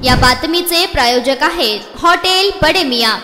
या बातमीचे प्रायोजक आहेत हॉटेल बडे मियां।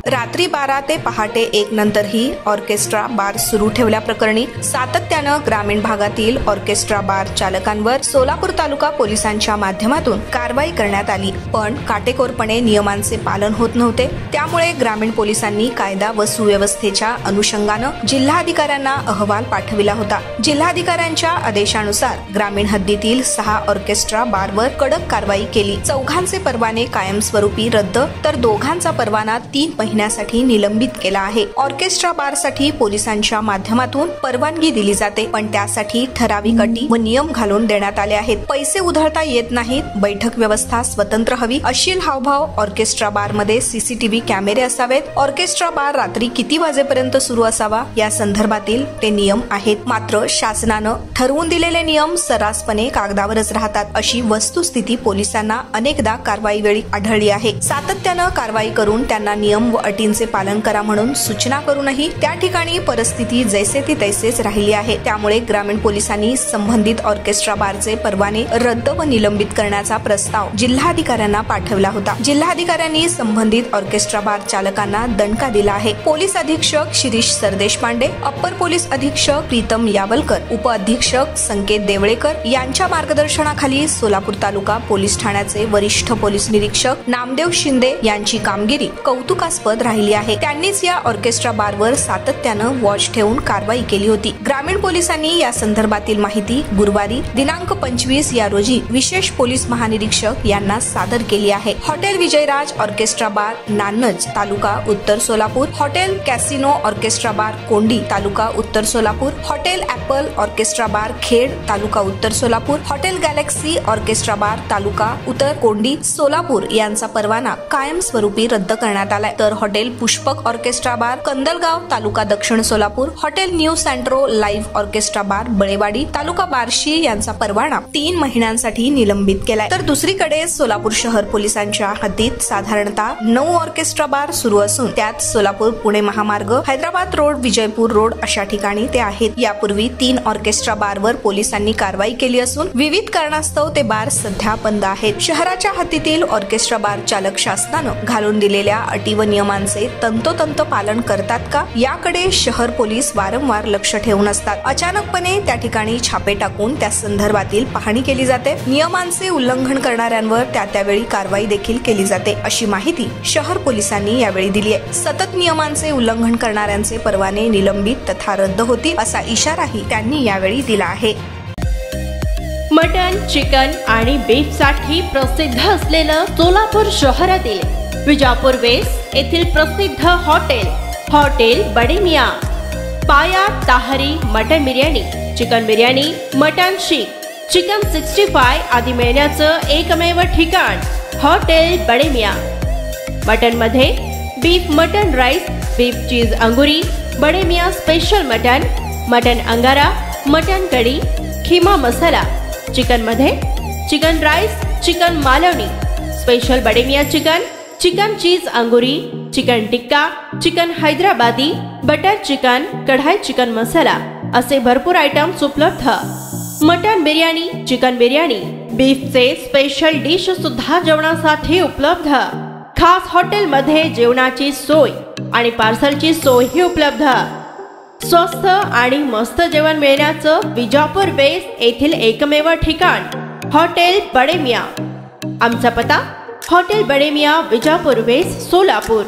रात्री 12 ते पहाटे 1 नंतरही ऑर्केस्ट्रा बार सुरू ठेवल्याप्रकरणी सातत्यानं ग्रामीण भागातील ऑर्केस्ट्रा बार चालकांवर सोलापूर तालुका पोलिसांच्या माध्यमातून कारवाई करण्यात आली, पण काटेकोरपणे नियमांचे पालन होत नव्हते। त्यामुळे ग्रामीण पोलिसांनी कायदा व सुव्यवस्थेच्या अनुषंगानं जिल्हाधिकाऱ्यांना अहवाल पाठविला होता। जिल्हाधिकाऱ्यांच्या आदेशानुसार ग्रामीण हद्दीतील 6 ऑर्केस्ट्रा बारवर कडक कारवाई केली। 4घांचे परवाने कायमस्वरूपी रद्द तर 2घांचा परवाना 3 महिन्यासाठी निलंबित केला आहे। ऑर्केस्ट्रा बारसाठी पोलिसांच्या माध्यमातून परवानगी दिली जाते, पण त्यासाठी ठराविक अटी व नियम घालून देण्यात आले आहेत। पैसे उधळता येत नाहीत, बैठक व्यवस्था स्वतंत्र हवी, अशील हावभाव, ऑर्केस्ट्रा बारमध्ये सीसीटीव्ही कॅमेरे असावेत, ऑर्केस्ट्रा बार रात्री किती वाजेपर्यंत सुरू असावा या संदर्भातील ते नियम आहेत। मात्र शासनानं ठरवून दिलेले नियम सर्रासपणे कागदावरच राहतात, अशी वस्तुस्थिती पोलिसांना अनेकदा कारवाई वेळी आढळली आहे। सातत्यानं कारवाई करून त्यांना नियम व अटींचे पालन करा म्हणून सूचना करूनही त्या ठिकाणी परिस्थिती जैसे ती तैसेच राहिली आहे। त्यामुळे ग्रामीण पोलिसांनी संबंधित ऑर्केस्ट्रा बारचे परवाने रद्द व निलंबित करण्याचा प्रस्ताव जिल्हाधिकाऱ्यांना पाठवला होता। जिल्हाधिकाऱ्यांनी संबंधित ऑर्केस्ट्रा बार चालकांना दणका दिला आहे। पोलीस अधीक्षक शिरीष सरदेशपांडे, अप्पर पोलीस अधीक्षक प्रीतम यावलकर, उप अधीक्षक संकेत देवळेकर यांच्या मार्गदर्शनाखाली सोलापूर तालुका पोलीस ठाण्याचे वरिष्ठ पोलीस निरीक्षक नामदेव शिंदे यांची कामगिरी कौतुकास्पद राहिली आहे। त्यांनीच या ऑर्केस्ट्रा बारवर सातत्यानं वॉच ठेवून कारवाई केली होती। ग्रामीण पोलिसांनी या संदर्भातील माहिती गुरुवारी दिनांक 25 या रोजी विशेष पोलीस महानिरीक्षक यांना सादर केली आहे। हॉटेल विजयराज ऑर्केस्ट्रा बार नान्नज तालुका उत्तर सोलापूर, हॉटेल कॅसिनो ऑर्केस्ट्रा बार कोंडी तालुका उत्तर सोलापूर, हॉटेल ॲपल ऑर्केस्ट्रा बार खेड तालुका उत्तर सोलापूर, हॉटेल गॅलेक्सी ऑर्केस्ट्रा बार तालुका उत्तर कोंडी सोलापूर यांचा परवाना कायमस्वरूपी रद्द करण्यात आलाय। तर हॉटेल पुष्पक ऑर्केस्ट्रा बार कंदलगाव तालुका दक्षिण सोलापूर, हॉटेल न्यू सेंट्रो लाईव्ह ऑर्केस्ट्रा बार बळेवाडी तालुका बार्शी यांचा परवाना 3 महिन्यांसाठी निलंबित केलाय। तर दुसरीकडे सोलापूर शहर पोलिसांच्या हद्दीत साधारणतः 9 ऑर्केस्ट्रा बार सुरू असून त्यात सोलापूर पुणे महामार्ग, हैदराबाद रोड, विजयपूर रोड अशा ठिकाणी ते आहेत। यापूर्वी 3 ऑर्केस्ट्रा बारवर पोलिसांनी कारवाई केली असून विविध कारणास्तव ते बार सध्या बंद आहेत। शहराच्या हद्दीतील ऑर्केस्ट्रा बार चालक शासनानं घालून दिलेल्या अटी व नियमांचे तंतोतंत पालन करतात का याकडे शहर पोलीस वारंवार लक्ष ठेवून असतात। अचानकपणे त्या ठिकाणी छापे टाकून त्या संदर्भातील पाहणी केली जाते। नियमांचे उल्लंघन करणाऱ्यांवर त्यावेळी कारवाई देखील केली जाते, अशी माहिती शहर पोलिसांनी यावेळी दिली आहे। सतत नियमांचे उल्लंघन करणाऱ्यांचे परवाने निलंबित तथा रद्द होतील असा इशाराही त्यांनी यावेळी दिला आहे। मटन, चिकन आणि बीफ साठी प्रसिद्ध असलेलं सोलापूर शहरातील विजापूर वेस्ट येथील प्रसिद्ध hotel Bade Miyan, paya tahari mutton biryani, chicken biryani, mutton seekh, chicken 65 आदी मिळण्याचं एकमेव ठिकाण हॉटेल बडे मियां। मटन मध्ये beef mutton rice, beef cheese angoori, Bade Miyan special mutton angara, mutton kadhi, keema masala, chicken मध्ये chicken rice, chicken Malvani, special Bade Miyan chicken cheese angoori, chicken tikka, chicken Hyderabadi, butter chicken, kadai chicken masala असे भरपूर आयटम्स उपलब्ध। मटन बिर्याणी, चिकन बिर्याणी, बीफचे स्पेशल डिश सुद्धा जेवणासाठी उपलब्ध। खास हॉटेलमध्ये जेवणाची सोय आणि पार्सलची सोयही उपलब्ध। स्वस्त आणि मस्त जेवण मिळण्याचं विजापूर वेस्ट येथील एकमेव ठिकाण हॉटेल बडे मियां। आमचा पत्ता हॉटेल बडे मियां, विजापूर वेस्ट, सोलापूर।